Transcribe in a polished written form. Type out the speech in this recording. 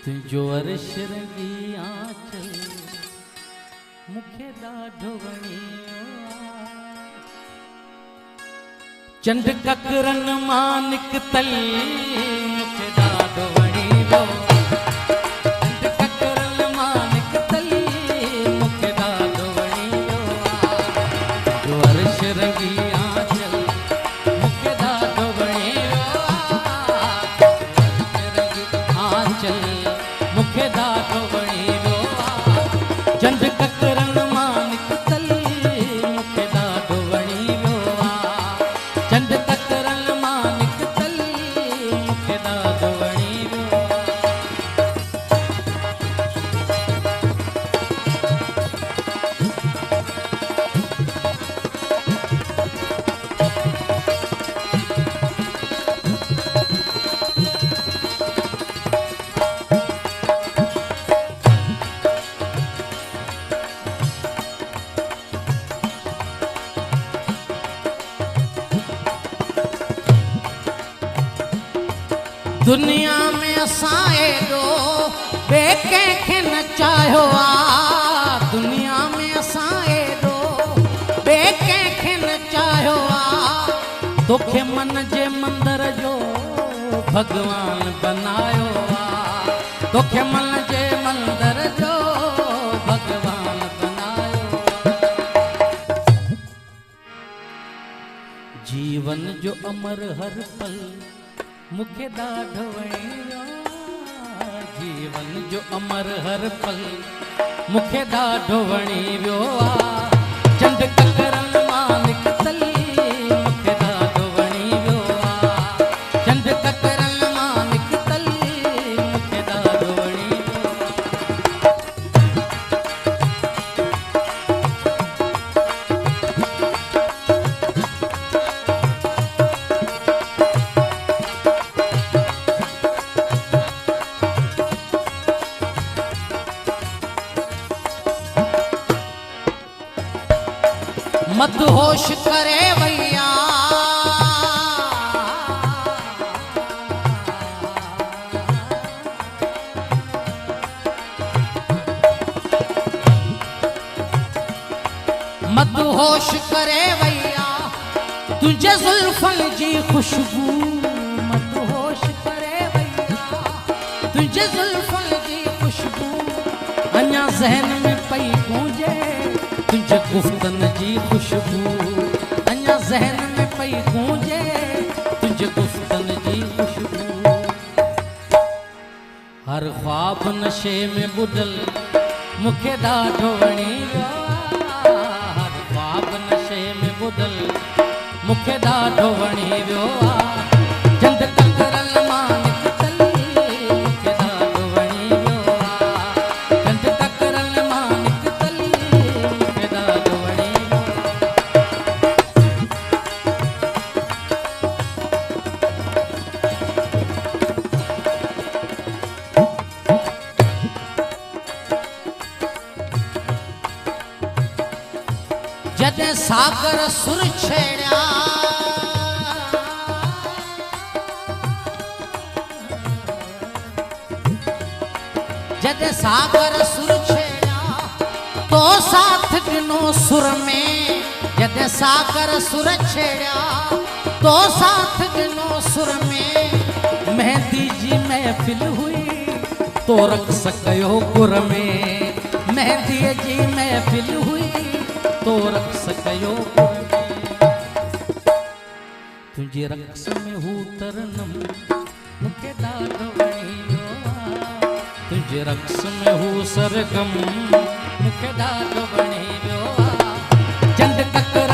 तुझो अर्श रंगी आंचल मुखे ॾाढो वणियो चंड ककरन मां निकतल मुखे ॾाढो वणियो चंड ककरन मां निकतल मुखे ॾाढो वणियो तुझो अर्श रंगी आंचल मुखे ॾाढो वणियो आंचल मुखे ॾाढो वणियो चंड ककरन मां निकतल मुखे ॾाढो वणियो चंड ककरन मां निकतल मुखे ॾाढो वणियो दुनिया में असां एॾो ॿिए कंहिंखे न चाहियो आहे दुनिया में असां एॾो ॿिए कंहिंखे न चाहियो आहे तोखे मन जे मंदर जो भॻवान बनायो आहे तोखे मन जे मंदर जो भॻवान बनायो जीवन जो अमर हर पल मुखे ॾाढो वणियो जीवन जो अमर हर पल मुखे ॾाढो वणियो चंड ककरन मां निकतल मुखे ॾाढो वणियो चंड ककरन मां निकतल मुखे ॾाढो वणियो मदहोश करे वैया मदहोश करे वैया तुझे जुल्फन जी खुशबू मदहोश करे वैया तुझे जुल्फन जी खुशबू अञा ज़हन में पई गूंजे तुझे गुफ्तन जी खुशबू अञा ज़हन में पई गूंजे तुझे गुफ्तन जी खुशबू हर ख्वाब नशे में बुडल मुखे ॾाढो वणियो हर ख्वाब नशे में बुडल मुखे ॾाढो वणियो चंड ककरन मां निकतल मुखे ॾाढो वणियो चंड ककरन मां निकतल मुखे ॾाढो वणियो जॾहिं सागर सुर छेड़िया जॾहिं सागर सुर छेड़िया तो साथ ॾिनो सुर में जॾहिं सागर सुर छेड़िया तो साथ ॾिनो सुर में मेहंदी जी महफ़िल हुई तो रक़्स कयो गुर में मेहंदीअ जी महफ़िल हुई तो रक़्स कयो गुर में तुंहिंजे रक़्स में हू तरनम मुखे ॾाढो वणियो तुंहिंजे रक़्स में हू सरगम मुखे ॾाढो वणियो चंड ककर